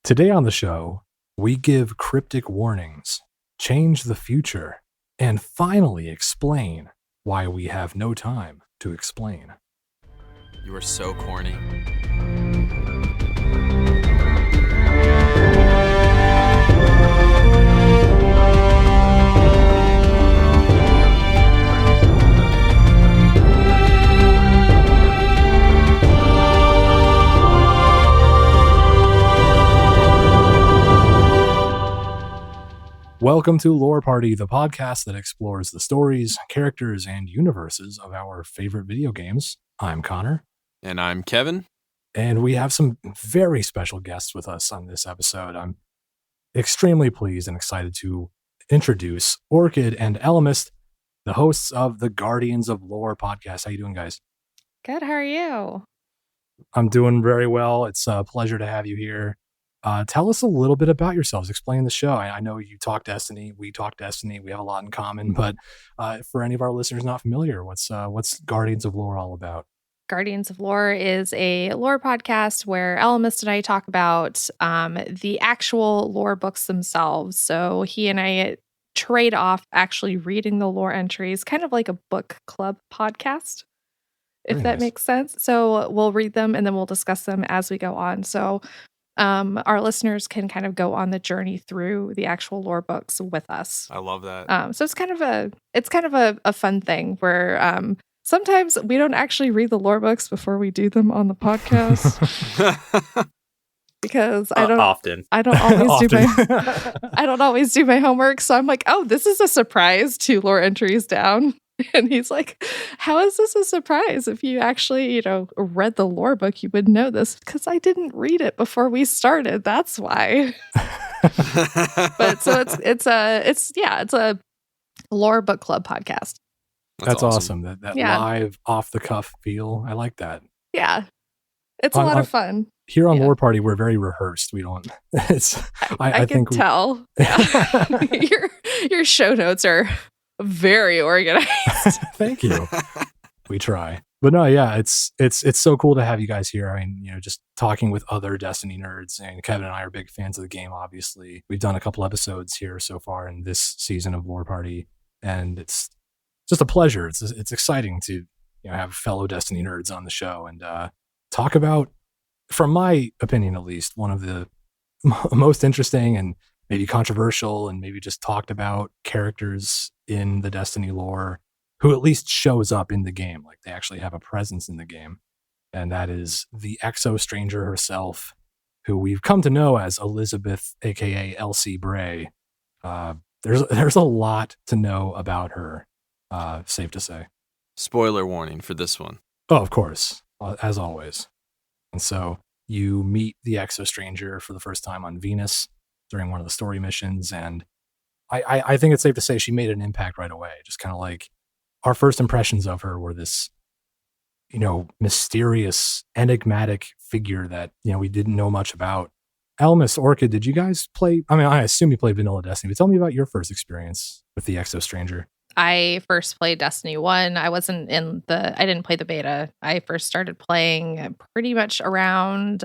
Today on the show, we give cryptic warnings, change the future, and finally explain why we have no time to explain. You are so corny. Welcome to Lore Party, the podcast that explores the stories, characters, and universes of our favorite video games. I'm Connor. And I'm Kevin. And we have some very special guests with us on this episode. I'm extremely pleased and excited to introduce Orchid and Ellimist, the hosts of the Guardians of Lore podcast. How you doing, guys? Good. How are you? I'm doing very well. It's a pleasure to have you here. Tell us a little bit about yourselves. Explain the show. I know you talk Destiny. We talk Destiny. We have a lot in common. But for any of our listeners not familiar, what's Guardians of Lore all about? Guardians of Lore is a lore podcast where Ellimist and I talk about the actual lore books themselves. So he and I trade off actually reading the lore entries, kind of like a book club podcast, if that makes sense. So we'll read them and then we'll discuss them as we go on. So our listeners can kind of go on the journey through the actual lore books with us. I love that. So it's kind of a fun thing where sometimes we don't actually read the lore books before we do them on the podcast. Because I don't always do my homework. So I'm like, oh, this is a surprise, 2 lore entries down. And he's like, how is this a surprise? If you actually, read the lore book, you would know this, because I didn't read it before we started. That's why. But so it's a lore book club podcast. That's awesome. That live off the cuff feel. I like that. Yeah. It's a lot of fun. Here on Lore Party, we're very rehearsed. We don't. I can tell. Yeah. your show notes are very organized. Thank you. We try. But no, yeah, it's so cool to have you guys here. I mean, just talking with other Destiny nerds, and Kevin and I are big fans of the game, obviously. We've done a couple episodes here so far in this season of Lore Party, and it's just a pleasure. It's exciting to have fellow Destiny nerds on the show and talk about, from my opinion at least, one of the most interesting and maybe controversial and maybe just talked about characters in the Destiny lore who at least shows up in the game. Like, they actually have a presence in the game. And that is the Exo Stranger herself, who we've come to know as Elizabeth, aka Elsie Bray. There's a lot to know about her, safe to say. Spoiler warning for this one. Oh, of course, as always. And so you meet the Exo Stranger for the first time on Venus during one of the story missions, and I think it's safe to say she made an impact right away. Just kind of like our first impressions of her were this, mysterious, enigmatic figure that, we didn't know much about. Ellimist, Orchid, did you guys play? I mean, I assume you played vanilla Destiny, but tell me about your first experience with the Exo Stranger. I first played Destiny 1. I didn't play the beta. I first started playing pretty much around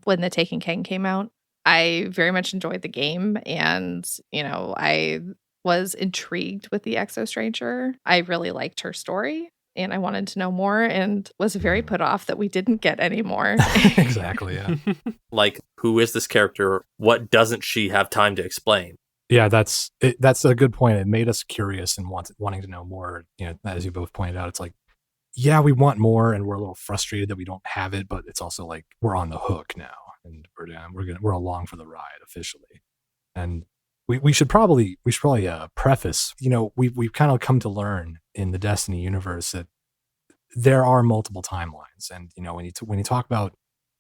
when the Taken King came out. I very much enjoyed the game, and, I was intrigued with the Exo Stranger. I really liked her story, and I wanted to know more, and was very put off that we didn't get any more. Exactly, yeah. Like, who is this character? What doesn't she have time to explain? Yeah, that's a good point. It made us curious and wanting to know more. As you both pointed out, it's like, yeah, we want more, and we're a little frustrated that we don't have it, but it's also like we're on the hook now, and we're along for the ride officially. And we should probably preface, we've kind of come to learn in the Destiny universe that there are multiple timelines, and when you talk about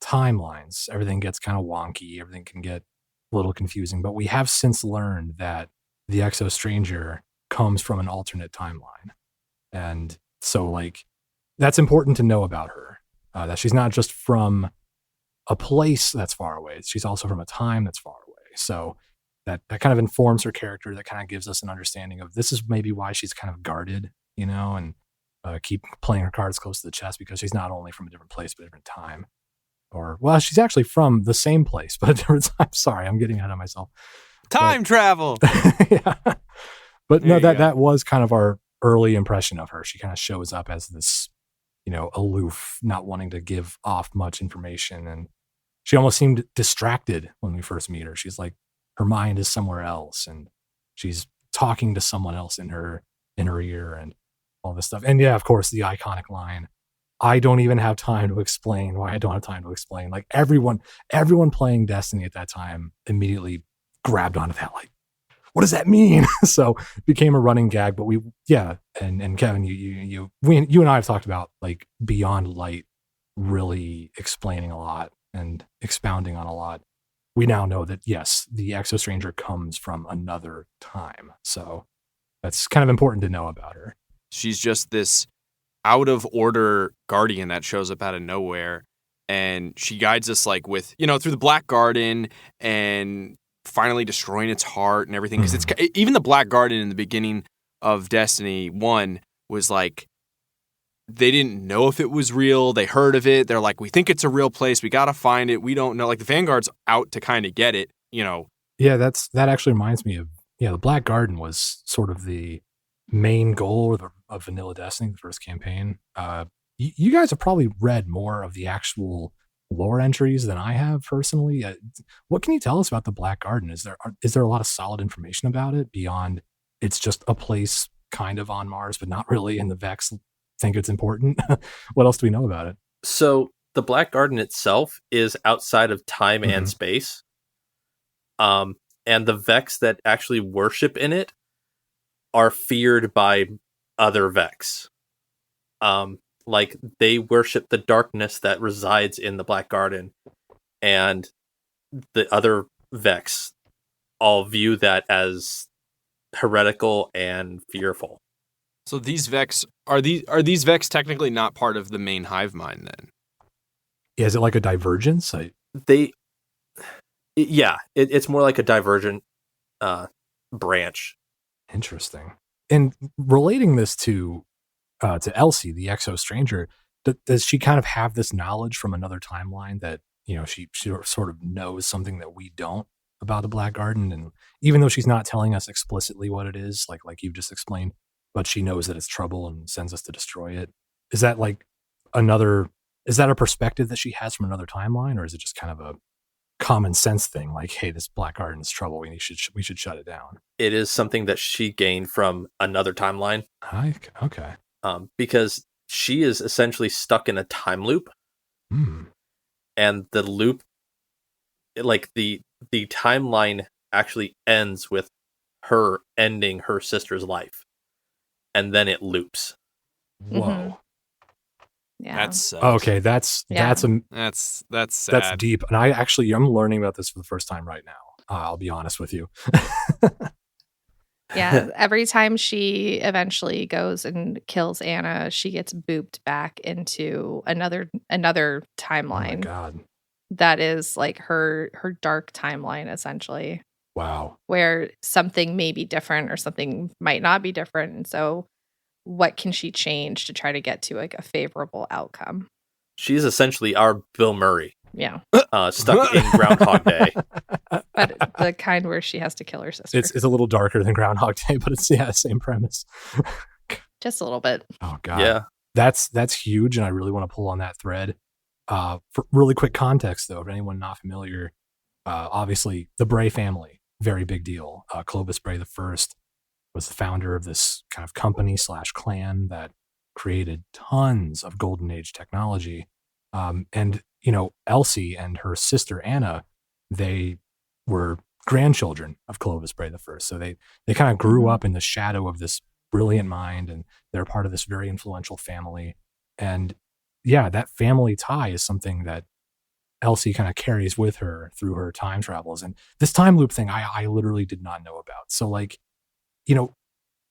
timelines, everything gets kind of wonky, everything can get a little confusing, but we have since learned that the Exo Stranger comes from an alternate timeline. And so, like, that's important to know about her, that she's not just from a place that's far away, she's also from a time that's far away. So that kind of informs her character, that kind of gives us an understanding of this is maybe why she's kind of guarded, and keep playing her cards close to the chest, because she's not only from a different place but a different time. or well, she's actually from the same place, but at different time. Sorry, I'm getting ahead of myself. Time travel. Yeah. But There no, you that go. that was kind of our early impression of her. She kind of shows up as this, aloof, not wanting to give off much information, and she almost seemed distracted when we first meet her. She's like, her mind is somewhere else, and she's talking to someone else in her ear, and all this stuff. And yeah, of course, the iconic line, I don't even have time to explain why I don't have time to explain. Like everyone playing Destiny at that time immediately grabbed onto that, like, what does that mean? So it became a running gag. But and Kevin, you and I have talked about like Beyond Light really explaining a lot and expounding on a lot. We now know that yes, the Exo Stranger comes from another time. So that's kind of important to know about her. She's just this out of order guardian that shows up out of nowhere, and she guides us like with, through the Black Garden and finally destroying its heart and everything. Because it's even the Black Garden in the beginning of Destiny 1 was like, they didn't know if it was real. They heard of it. They're like, we think it's a real place. We got to find it. We don't know. Like the Vanguard's out to kind of get it, Yeah, that actually reminds me of, the Black Garden was sort of the main goal of Vanilla Destiny, the first campaign. You guys have probably read more of the actual lore entries than I have personally. What can you tell us about the Black Garden? Is there a lot of solid information about it beyond it's just a place kind of on Mars, but not really, and the Vex think it's important? What else do we know about it? So the Black Garden itself is outside of time and space. And the Vex that actually worship in it are feared by other Vex. Like they worship the darkness that resides in the Black Garden, and the other Vex all view that as heretical and fearful. So these Vex are these Vex technically not part of the main hive mind then? Yeah, is it like a divergence? It's more like a divergent branch. Interesting. And relating this to Elsie, the Exo Stranger, does she kind of have this knowledge from another timeline that she sort of knows something that we don't about the Black Garden? And even though she's not telling us explicitly what it is, like you've just explained, but she knows that it's trouble and sends us to destroy it. Is that a perspective that she has from another timeline, or is it just kind of a common sense thing? Like, hey, this Black Garden is trouble. We should shut it down. It is something that she gained from another timeline. Okay. Because she is essentially stuck in a time loop. And the loop, like the timeline actually ends with her ending her sister's life. And then it loops. Whoa. Yeah. That's okay. That's sad. That's Deep. And I'm learning about this for the first time right now. I'll be honest with you. Yeah. Every time she eventually goes and kills Anna, she gets booped back into another timeline. Oh my God. That is like her dark timeline, essentially. Wow. Where something may be different or something might not be different. And so what can she change to try to get to like a favorable outcome? She's essentially our Bill Murray. Yeah. Stuck in Groundhog Day. But the kind where she has to kill her sister. It's a little darker than Groundhog Day, but it's the same premise. Just a little bit. Oh God. Yeah. That's huge, and I really want to pull on that thread. For really quick context, though, if anyone not familiar, obviously the Bray family, very big deal. Clovis Bray the First was the founder of this kind of company / clan that created tons of Golden Age technology. And Elsie and her sister Anna, they were grandchildren of Clovis Bray the First, so they kind of grew up in the shadow of this brilliant mind, and they're part of this very influential family. And yeah, that family tie is something that Elsie kind of carries with her through her time travels. And this time loop thing, I literally did not know about. So like,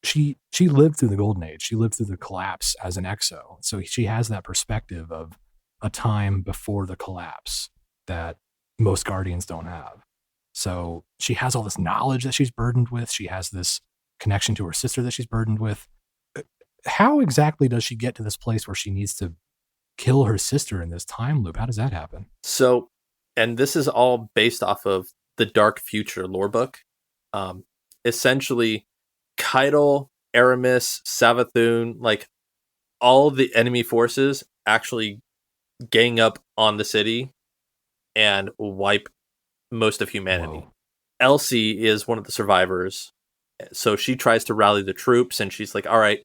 she lived through the Golden Age. She lived through the collapse as an Exo. So she has that perspective of a time before the collapse that most Guardians don't have. So she has all this knowledge that she's burdened with. She has this connection to her sister that she's burdened with. How exactly does she get to this place where she needs to kill her sister in this time loop? How does that happen? So, and this is all based off of the Dark Future lore book. Essentially, Keitel, Aramis, Savathun, like all the enemy forces actually gang up on the city and wipe most of humanity. Whoa. Elsie is one of the survivors. So she tries to rally the troops and she's like, all right,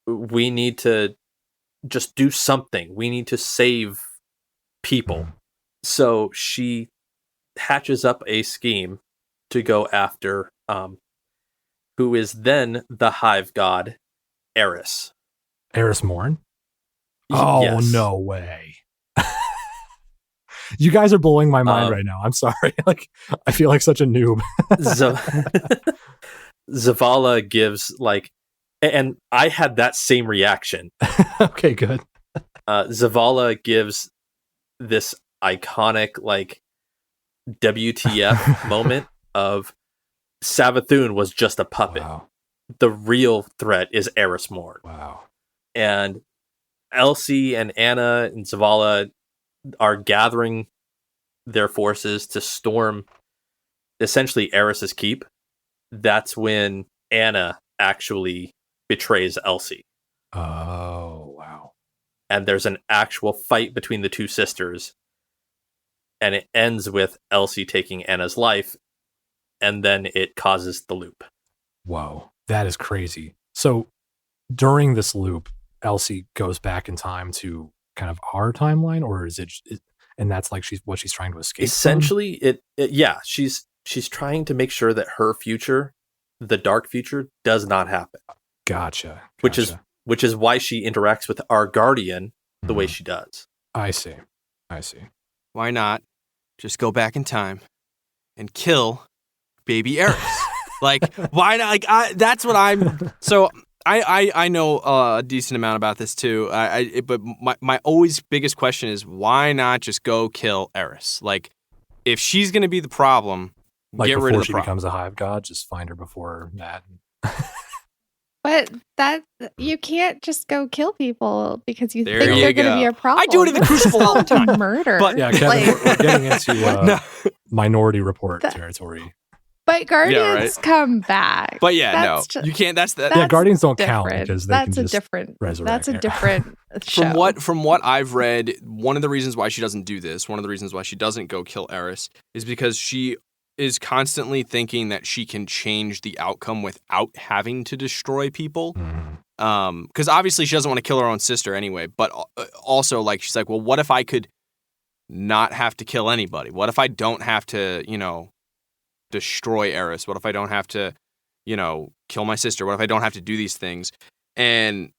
we need to just do something. We need to save people. So she hatches up a scheme to go after who is then the hive god, Eris. Eris Morn? Oh, Yes. no way. You guys are blowing my mind right now. I'm sorry. Like, I feel like such a noob. Zavala gives like, and I had that same reaction. Okay, good. Zavala gives this iconic like WTF moment of Savathun was just a puppet. Wow. The real threat is Eris Morn. Wow. And Elsie and Anna and Zavala are gathering their forces to storm essentially Eris's keep. That's when Anna actually betrays Elsie. Oh, wow. And there's an actual fight between the two sisters. And it ends with Elsie taking Anna's life. And then it causes the loop. Whoa. That is crazy. So during this loop, Elsie goes back in time to kind of our timeline, or is it, and that's like she's trying to escape essentially from? Yeah, she's trying to make sure that her future, the dark future, does not happen. Gotcha. Which is why she interacts with our guardian the way she does. I see. Why not just go back in time and kill baby Eris? Like, why not? Like, that's what I'm. So I know a decent amount about this too. But my always biggest question is, why not just go kill Eris? Like, if she's gonna be the problem, like get before rid of the she problem. becomes a hive god, just find her before that. But that you can't just go kill people because you There think you they're going to go. be a problem. I do it in the Crucible all the time. Murder. But Yeah, Kevin, we're getting into Minority Report That- territory. But Guardians come back. But yeah, That's no, you can't. That's that. Yeah, Guardians don't different. count because they that's can a just different. resurrect. That's a Yeah. different show. From what I've read, one of the reasons why she doesn't do this, one of the reasons why she doesn't go kill Eris, is because she is constantly thinking that she can change the outcome without having to destroy people. Because obviously she doesn't want to kill her own sister anyway. But also, like, she's like, well, what if I could not have to kill anybody? What if I don't have to, destroy Eris? What if I don't have to, kill my sister? What if I don't have to do these things? And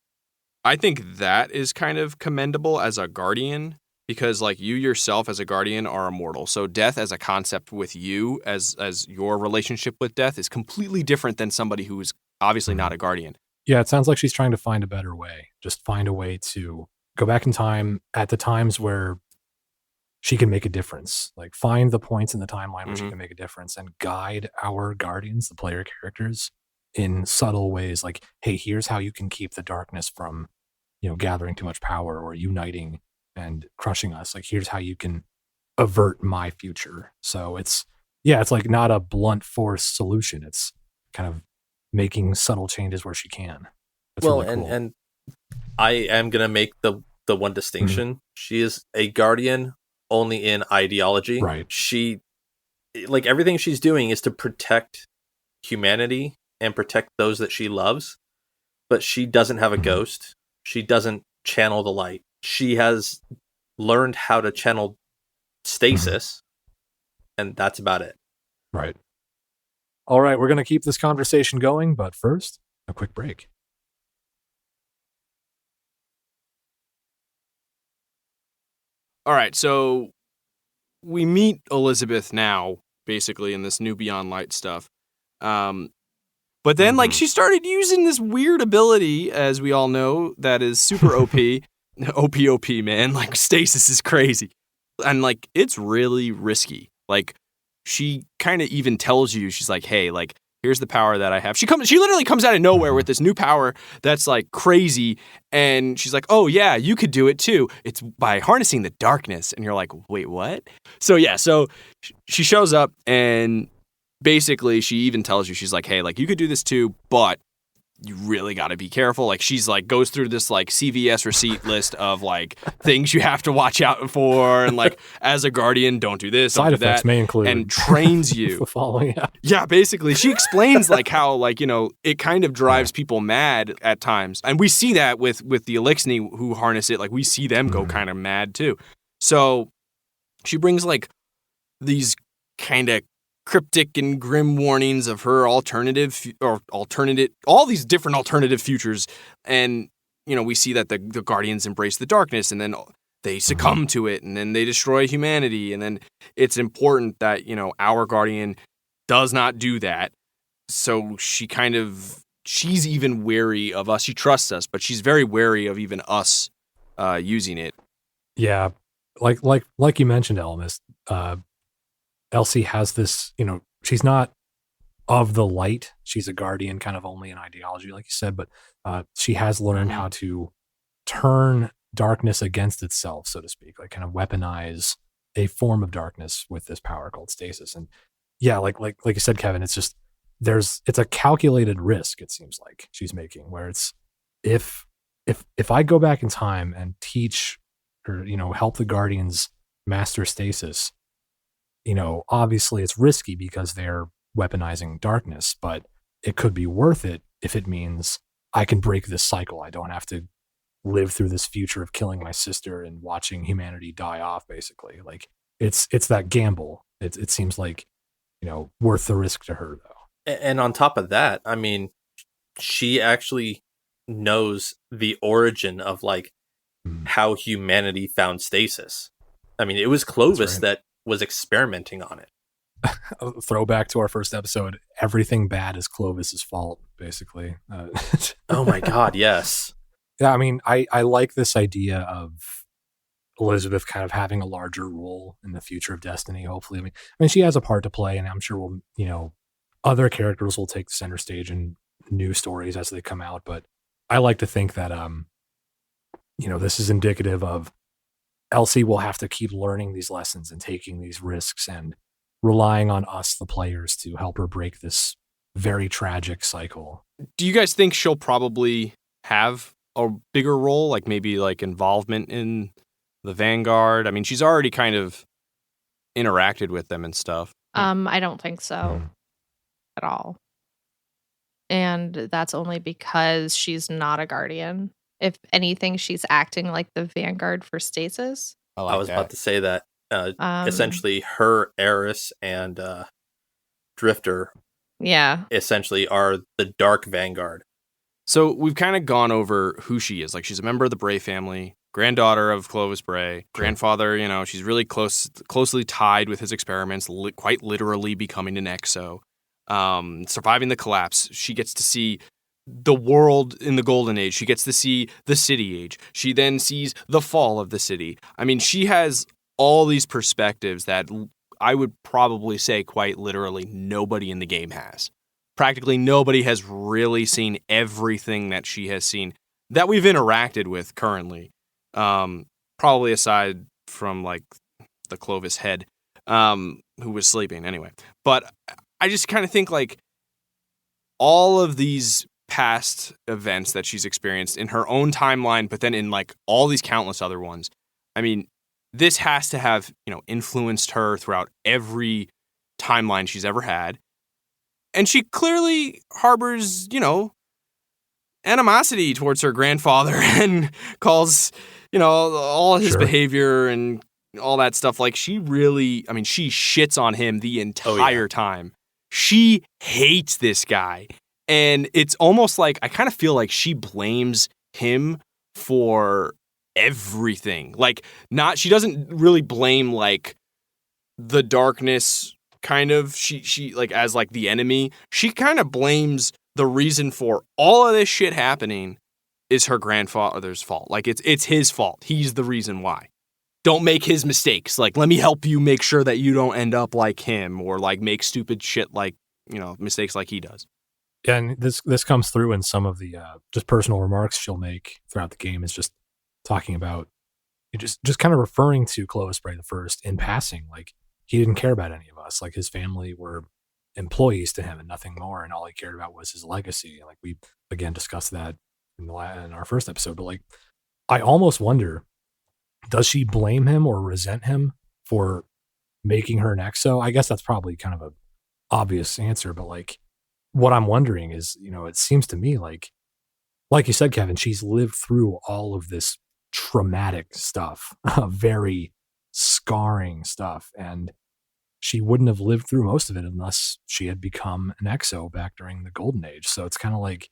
I think that is kind of commendable as a guardian, because like you yourself as a guardian are immortal. So death as a concept with you as your relationship with death is completely different than somebody who is obviously not a guardian. Yeah, it sounds like she's trying to find a better way. Just find a way to go back in time at the times where she can make a difference. Like, find the points in the timeline where she can make a difference and guide our guardians, the player characters, in subtle ways. Like, hey, here's how you can keep the darkness from, gathering too much power or uniting and crushing us. Like, here's how you can avert my future. So it's like not a blunt force solution. It's kind of making subtle changes where she can. That's well, really cool. and I am gonna make the one distinction. She is a guardian only in ideology. Right. She, like, everything she's doing is to protect humanity and protect those that she loves, but she doesn't have a ghost. She doesn't channel the light. She has learned how to channel stasis, and that's about it. Right. All right, we're going to keep this conversation going, but first, a quick break. All right, so we meet Elizabeth now, basically, in this new Beyond Light stuff. But then, like, she started using this weird ability, as we all know, that is super OP. OP, man. Like, stasis is crazy. And, like, it's really risky. Like, she kind of even tells you, she's like, hey, like, here's the power that I have. She literally comes out of nowhere with this new power that's like crazy. And she's like, oh yeah, you could do it too. It's by harnessing the darkness. And you're like, wait, what? So she shows up and basically she even tells you, she's like, hey, like you could do this too, but you really got to be careful. Like she's like goes through this like CVS receipt list of like things you have to watch out for. And like as a guardian, don't do this. Side don't do effects that, may include. And trains you. The following. Yeah. Yeah, basically. She explains like how like, it kind of drives people mad at times. And we see that with the Elixni who harness it. Like we see them go kind of mad too. So she brings like these kind of cryptic and grim warnings of her all these different alternative futures. And, we see that the Guardians embrace the darkness and then they succumb to it and then they destroy humanity. And then it's important that, our Guardian does not do that. So she's even wary of us. She trusts us, but she's very wary of even us using it. Yeah. Like you mentioned, Ellimist, Elsie has this, she's not of the light. She's a guardian kind of only in ideology, like you said, but she has learned how to turn darkness against itself, so to speak, like kind of weaponize a form of darkness with this power called stasis. And yeah, like you said, Kevin, it's just, it's a calculated risk, it seems like she's making, where it's, if I go back in time and teach or, help the guardians master stasis, obviously it's risky because they're weaponizing darkness, but it could be worth it if it means I can break this cycle. I don't have to live through this future of killing my sister and watching humanity die off, basically. Like it's that gamble. It seems like, worth the risk to her though. And on top of that, I mean, she actually knows the origin of like how humanity found stasis. I mean, it was Clovis that was experimenting on it. Throwback to our first episode, everything bad is Clovis's fault, basically. Oh my God, yes. Yeah, I mean, I like this idea of Elizabeth kind of having a larger role in the future of Destiny, hopefully. I mean, she has a part to play, and I'm sure other characters will take the center stage in new stories as they come out, but I like to think that, this is indicative of Elsie will have to keep learning these lessons and taking these risks and relying on us, the players, to help her break this very tragic cycle. Do you guys think she'll probably have a bigger role, like maybe like involvement in the Vanguard? I mean, she's already kind of interacted with them and stuff. I don't think so at all. And that's only because she's not a guardian. If anything, she's acting like the Vanguard for stasis. I was about to say that. Essentially, her Eris and Drifter essentially are the Dark Vanguard. So we've kind of gone over who she is. Like, she's a member of the Bray family, granddaughter of Clovis Bray, grandfather, she's really closely tied with his experiments, quite literally becoming an Exo. Surviving the collapse. She gets to see the world in the Golden Age. She gets to see the City Age. She then sees the fall of the city. I mean, she has all these perspectives that I would probably say quite literally nobody in the game has. Practically nobody has really seen everything that she has seen that we've interacted with currently. Probably aside from like the Clovis head, who was sleeping anyway. But I just kind of think like all of these past events that she's experienced in her own timeline, but then in like all these countless other ones. I mean, this has to have, influenced her throughout every timeline she's ever had. And she clearly harbors, animosity towards her grandfather and calls, all his behavior and all that stuff. Like, she really, she shits on him the entire time. She hates this guy. And it's almost like, I kind of feel like she blames him for everything. Like, she doesn't really blame, like, the darkness kind of, she like, as, like, the enemy. She kind of blames the reason for all of this shit happening is her grandfather's fault. Like, it's his fault. He's the reason why. Don't make his mistakes. Like, let me help you make sure that you don't end up like him or, like, make stupid shit like mistakes like he does. And this comes through in some of the just personal remarks she'll make throughout the game. Is just talking about just kind of referring to Clovis Bray the First in passing, like he didn't care about any of us. Like his family were employees to him and nothing more, and all he cared about was his legacy. Like we again discussed that in our first episode. But like, I almost wonder, does she blame him or resent him for making her an Exo? I guess that's probably kind of a obvious answer, but like, what I'm wondering is, it seems to me like you said, Kevin, she's lived through all of this traumatic stuff, very scarring stuff, and she wouldn't have lived through most of it unless she had become an Exo back during the Golden Age. So it's kind of like,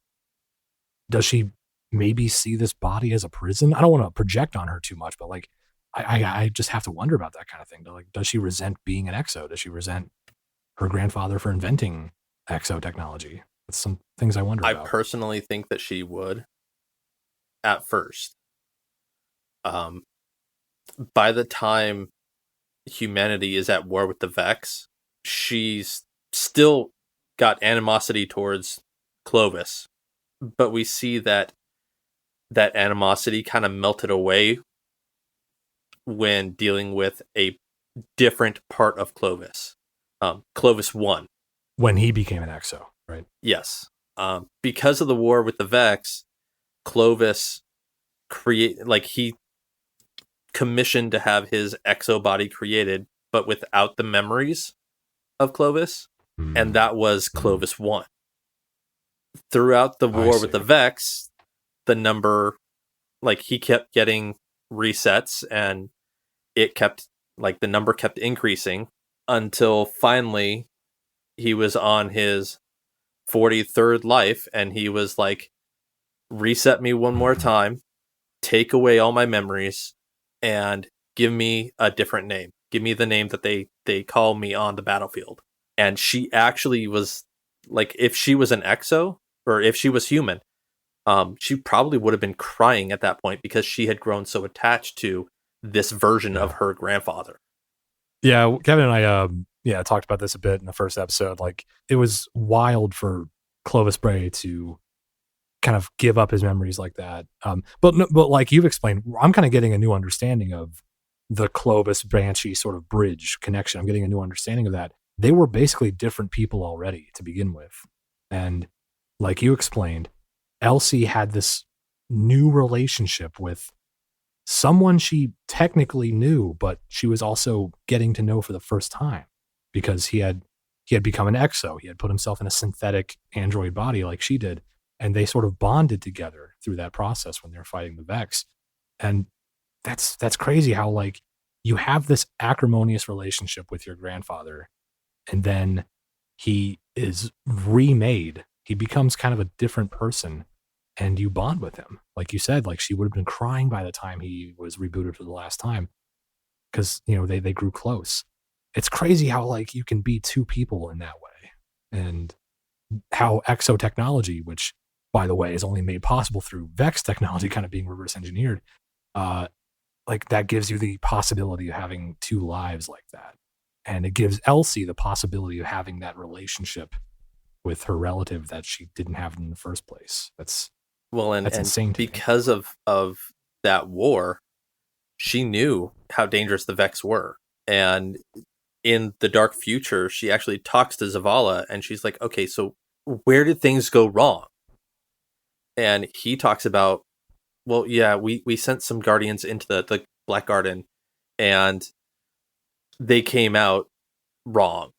does she maybe see this body as a prison? I don't want to project on her too much, but like, I just have to wonder about that kind of thing. Like, does she resent being an Exo? Does she resent her grandfather for inventing Exo technology? That's some things I wonder about. I personally think that she would at first. By the time humanity is at war with the Vex, she's still got animosity towards Clovis, but we see that animosity kind of melted away when dealing with a different part of Clovis. Clovis won. When he became an Exo, right? Yes. Because of the war with the Vex, Clovis he commissioned to have his Exo body created, but without the memories of Clovis, and that was Clovis 1. Throughout the war with the Vex, the number, he kept getting resets, and the number kept increasing until finally he was on his 43rd life, and he was like, reset me one more time, take away all my memories, and give me a different name. Give me the name that they call me on the battlefield. And she actually was, if she was an Exo, or if she was human, she probably would have been crying at that point because she had grown so attached to this version of her grandfather. Yeah, Kevin and I talked about this a bit in the first episode. Like, it was wild for Clovis Bray to kind of give up his memories like that. But like you've explained, I'm kind of getting a new understanding of the Clovis Banshee sort of bridge connection. I'm getting a new understanding of that. They were basically different people already to begin with. And like you explained, Elsie had this new relationship with someone she technically knew, but she was also getting to know for the first time because he had become an Exo. He had put himself in a synthetic android body like she did. And they sort of bonded together through that process when they're fighting the Vex. And that's crazy how like you have this acrimonious relationship with your grandfather, and then he is remade. He becomes kind of a different person, and you bond with him. Like you said, like she would have been crying by the time he was rebooted for the last time because, they grew close. It's crazy how like you can be two people in that way, and how Exo technology, which by the way is only made possible through Vex technology kind of being reverse engineered, like that gives you the possibility of having two lives like that. And it gives Elsie the possibility of having that relationship with her relative that she didn't have in the first place. That's insane. Because of that war, she knew how dangerous the Vex were. And in the dark future, she actually talks to Zavala, and she's like, okay, so where did things go wrong? And he talks about, well, yeah, we sent some Guardians into the Black Garden, and they came out wrong.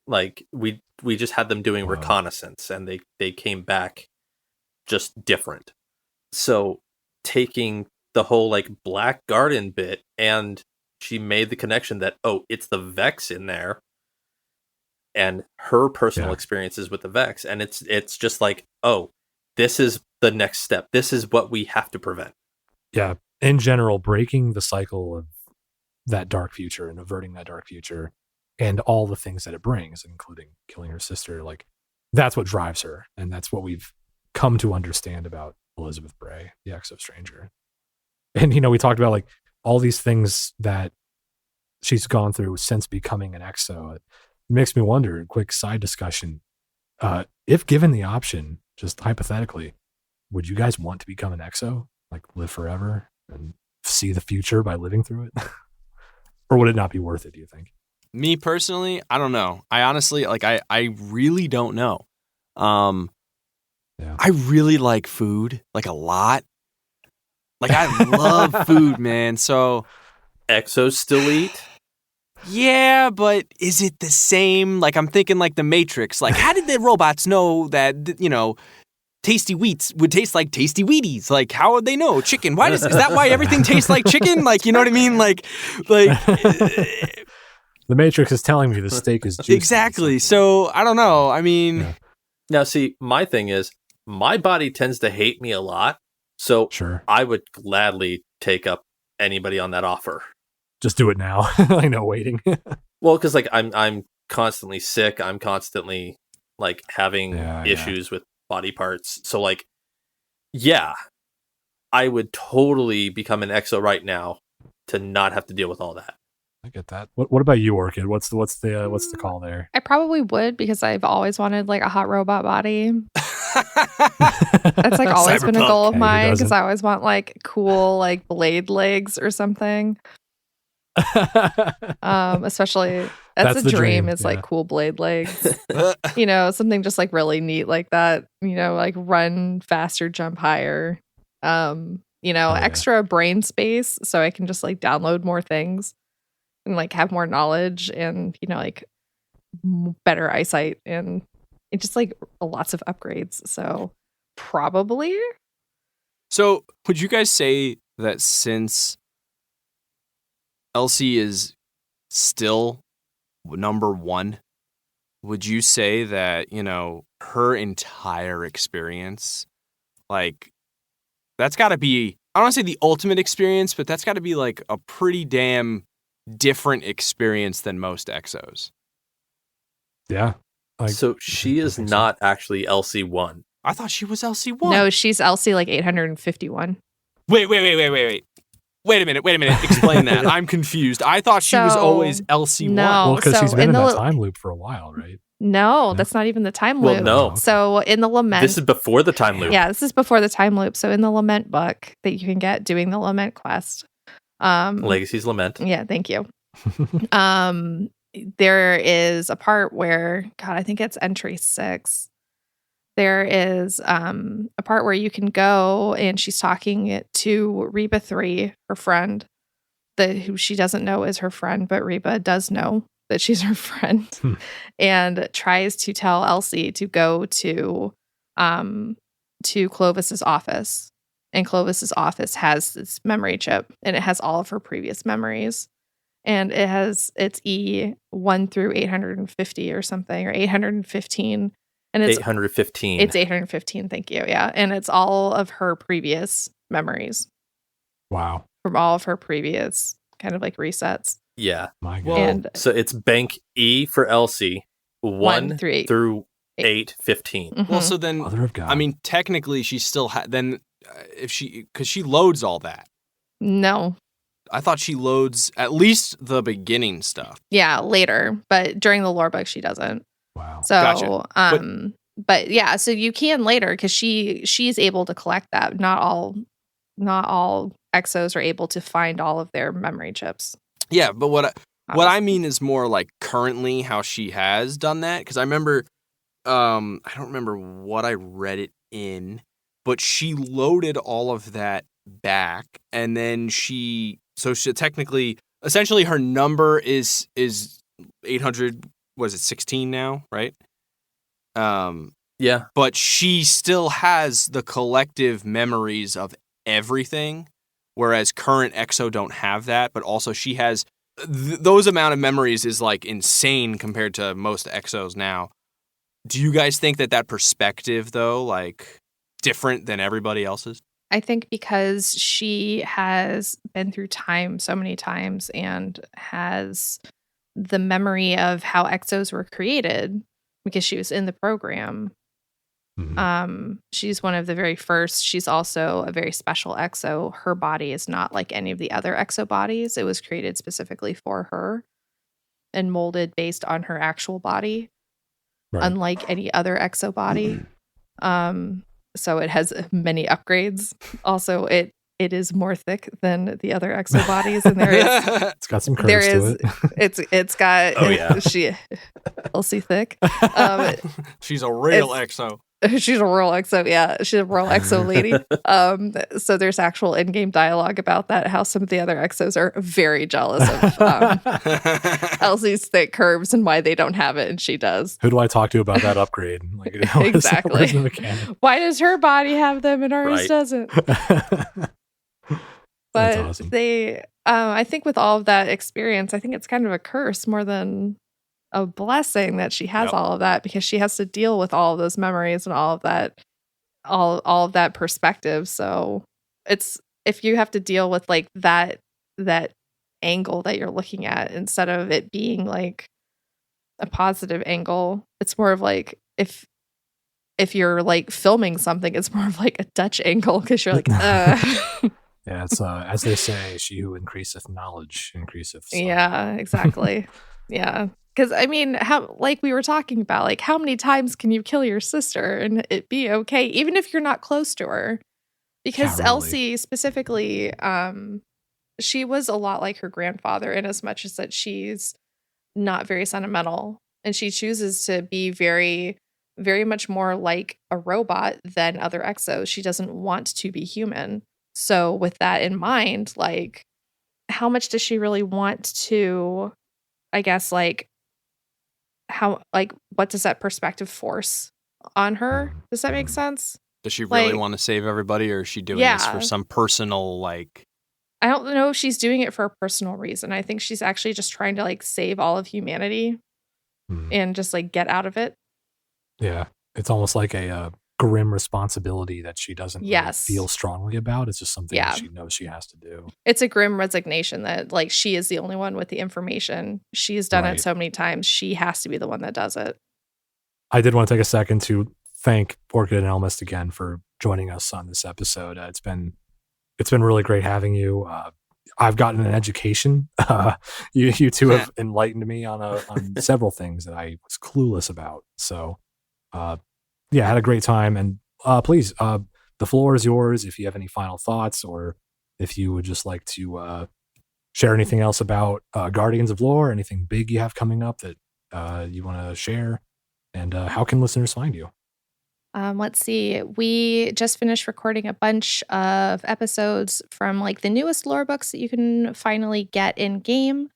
Like, we just had them doing reconnaissance, and they came back just different. So taking the whole like Black Garden bit, and she made the connection that, oh, it's the Vex in there, and her personal experiences with the Vex, and it's just like, oh, this is the next step. This is what we have to prevent. Yeah. In general, breaking the cycle of that dark future and averting that dark future and all the things that it brings, including killing her sister, like that's what drives her. And that's what we've come to understand about Elizabeth Bray, the Exo Stranger. And, we talked about like all these things that she's gone through since becoming an Exo. makes me wonder, quick side discussion. If given the option, just hypothetically, would you guys want to become an Exo? Like live forever and see the future by living through it? Or would it not be worth it, do you think? Me personally, I don't know. I honestly, like, I really don't know. Yeah. I really like food, like a lot. Like, I love food, man. So, Exos still eat? yeah, but is it the same? Like, I'm thinking like the Matrix. Like, how did the robots know that, Tasty Wheats would taste like Tasty Wheaties? Like, how would they know? Chicken. Is that why everything tastes like chicken? Like, you know what I mean? Like. The Matrix is telling me the steak is juicy. Exactly. So, I don't know. I mean. Yeah. Now, see, my thing is, my body tends to hate me a lot, so Sure. I would gladly take up anybody on that offer. Just do it now. I know, waiting. Well, because like I'm constantly sick. I'm constantly like having issues with body parts. So like, yeah, I would totally become an Exo right now to not have to deal with all that. I get that. What about you, Orchid? What's the call there? I probably would, because I've always wanted like a hot robot body. That's like always been a goal of mine, because I always want like cool like blade legs or something. Especially that's a dream is like cool blade legs. Something just like really neat like that. Like run faster, jump higher. Extra brain space so I can just like download more things and like have more knowledge and like better eyesight, and it just like lots of upgrades. So probably. So would you guys say that since Elsie is still number one, would you say that, her entire experience, like, that's got to be, I don't want to say the ultimate experience, but that's got to be like a pretty damn different experience than most Exos. Yeah. So she is not actually Elsie 1. I thought she was Elsie 1. No, she's Elsie like 851. Wait. Wait a minute. Explain that. I'm confused. I thought she was always Elsie 1. Well, because she's been in that time loop for a while, right? No, that's not even the time loop. Well, no. So in the Lament... This is before the time loop. Yeah, this is before the time loop. So in the Lament book that you can get doing the Lament quest... Legacy's Lament. Yeah, thank you. There is a part where... God, I think it's entry 6. There is a part where you can go and she's talking to Reba 3, her friend, who she doesn't know is her friend, but Reba does know that she's her friend, and tries to tell Elsie to go to Clovis's office. And Clovis's office has this memory chip, and it has all of her previous memories. And it's E1 through 850 or something, or 815. And it's 815. It's 815, thank you. Yeah. And it's all of her previous memories. Wow. From all of her previous kind of like resets. Yeah. My God. And so it's bank E for Elsie, 1 through 815. Mm-hmm. Well, so then, Mother of God. I mean, technically she still then because she loads all that. No. I thought she loads at least the beginning stuff. Yeah, later. But during the lore book, she doesn't. Wow. So, gotcha. But yeah, so you can later, because she's able to collect that. Not all Exos are able to find all of their memory chips. Yeah, but what I mean is more like currently how she has done that, because I remember, I don't remember what I read it in, but she loaded all of that back, and then she technically, essentially, her number is 800. Was it 16 now, right? Yeah. But she still has the collective memories of everything, whereas current Exo don't have that. But also she has those amount of memories is like insane compared to most Exos now. Do you guys think that perspective, though, like different than everybody else's? I think because she has been through time so many times and has the memory of how Exos were created, because she was in the program. Mm-hmm. She's one of the very first. She's also a very special Exo. Her body is not like any of the other Exo bodies. It was created specifically for her. and molded based on her actual body, Right. unlike any other Exo body. So it has many upgrades. Also, it is more thick than the other Exo bodies, and there is It's got some curves to it. it's got Elsie thick. She's a real it's- Exo. She's a royal Exo, yeah. She's a royal Exo lady. So there's actual in-game dialogue about that, how some of the other Exos are very jealous of Elsie's thick curves and why they don't have it, and she does. Who do I talk to about that upgrade? Like, Exactly. where's the mechanic? Why does her body have them and ours Right. doesn't? That's But awesome. they, I think with all of that experience, I think it's kind of a curse more than a blessing that she has Yep. all of that, because she has to deal with all of those memories and all of that, all of that perspective. So it's, if you have to deal with like that angle that you're looking at, instead of it being like a positive angle, it's more of like if you're like filming something, it's more of like a Dutch angle, because you're like Yeah, it's as they say, she who increaseth knowledge increaseth sorrow. Yeah, exactly. Yeah. Because I mean, how, like we were talking about, like how many times can you kill your sister and it be okay, even if you're not close to her? Because Yeah, really. Elsie specifically, she was a lot like her grandfather in as much as that she's not very sentimental, and she chooses to be very, very much more like a robot than other Exos. She doesn't want to be human. So with that in mind, like, how much does she really want to, I guess, like, how, like, what does that perspective force on her? Does that make sense? Does she really Like- want to save everybody, or is she doing this Yeah. for some personal, like... I don't know if she's doing it for a personal reason. I think she's actually just trying to like save all of humanity Hmm. and just like get out of it. Yeah, it's almost like a grim responsibility that she doesn't really Yes. feel strongly about. It's just something Yeah. that she knows she has to do. It's a grim resignation that like she is the only one with the information. She's done Right. it so many times. She has to be the one that does it. I did want to take a second to thank Orchid and Ellimist again for joining us on this episode. It's been really great having you. I've gotten an education. You two have enlightened me on several things that I was clueless about. So, yeah, I had a great time. And please, the floor is yours. If you have any final thoughts, or if you would just like to share anything else about Guardians of Lore, anything big you have coming up that you want to share, and how can listeners find you? Let's see. We just finished recording a bunch of episodes from like the newest lore books that you can finally get in game.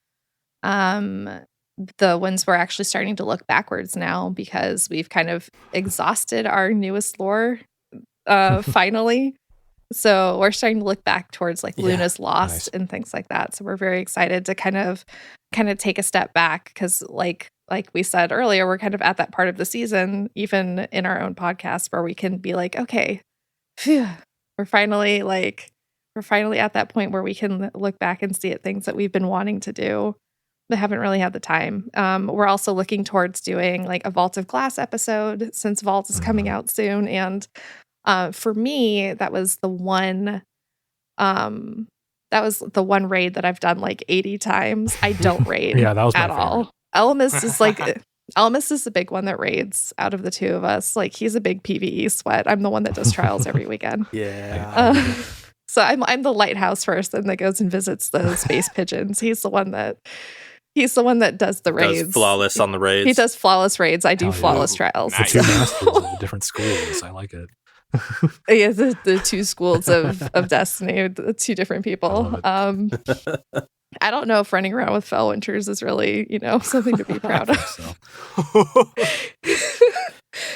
The ones we're actually starting to look backwards now, because we've kind of exhausted our newest lore finally. So we're starting to look back towards like Yeah, Luna's Lost nice. and things like that. So we're very excited to kind of take a step back, because like we said earlier, we're kind of at that part of the season, even in our own podcast, where we can be like, okay, phew, we're finally at that point where we can look back and see at things that we've been wanting to do but haven't really had the time. We're also looking towards doing like a Vault of Glass episode, since Vault is coming out soon. And for me, that was the one raid that I've done like 80 times. I don't raid Yeah, that was my at all. Ellimist is like Ellimist is the big one that raids out of the two of us. Like, he's a big PvE sweat. I'm the one that does trials every weekend. Yeah. So I'm the lighthouse person that goes and visits the space pigeons. He's the one that does the raids. Does flawless on the raids. He does flawless raids. I do Hell yeah. flawless trials. The Nice. two masters of the different schools. I like it. Yeah, the two schools of Destiny, the two different people. I I don't know if running around with Fellwinters is really, something to be proud of. So,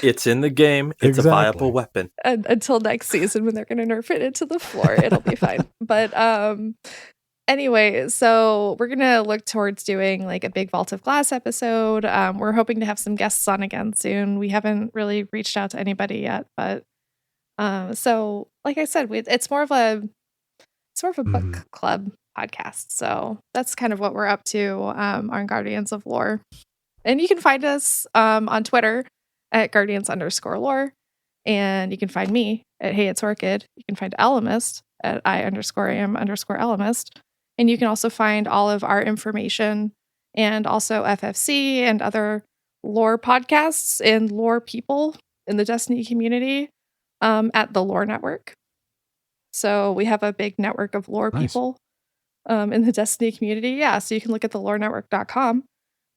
It's in the game. It's Exactly. a viable weapon. And until next season, when they're going to nerf it into the floor, it'll be fine. But anyway, so we're going to look towards doing like a big Vault of Glass episode. We're hoping to have some guests on again soon. We haven't really reached out to anybody yet, but so like I said, it's more of a book club podcast. So that's kind of what we're up to on Guardians of Lore. And you can find us on Twitter at Guardians_lore. And you can find me at Hey It's Orchid. You can find Ellimist at I_am_Ellimist. And you can also find all of our information and also FFC and other lore podcasts and lore people in the Destiny community at the Lore Network. So we have a big network of lore Nice. people in the Destiny community. Yeah, so you can look at thelorenetwork.com,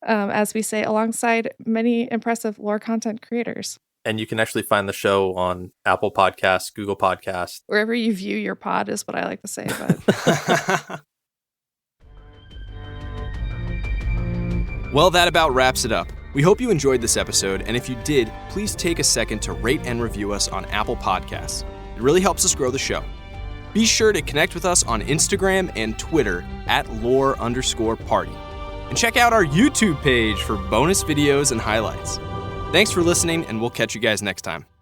as we say, alongside many impressive lore content creators. And you can actually find the show on Apple Podcasts, Google Podcasts. Wherever you view your pod is what I like to say. But Well, that about wraps it up. We hope you enjoyed this episode, and if you did, please take a second to rate and review us on Apple Podcasts. It really helps us grow the show. Be sure to connect with us on Instagram and Twitter at @lore_party. And check out our YouTube page for bonus videos and highlights. Thanks for listening, and we'll catch you guys next time.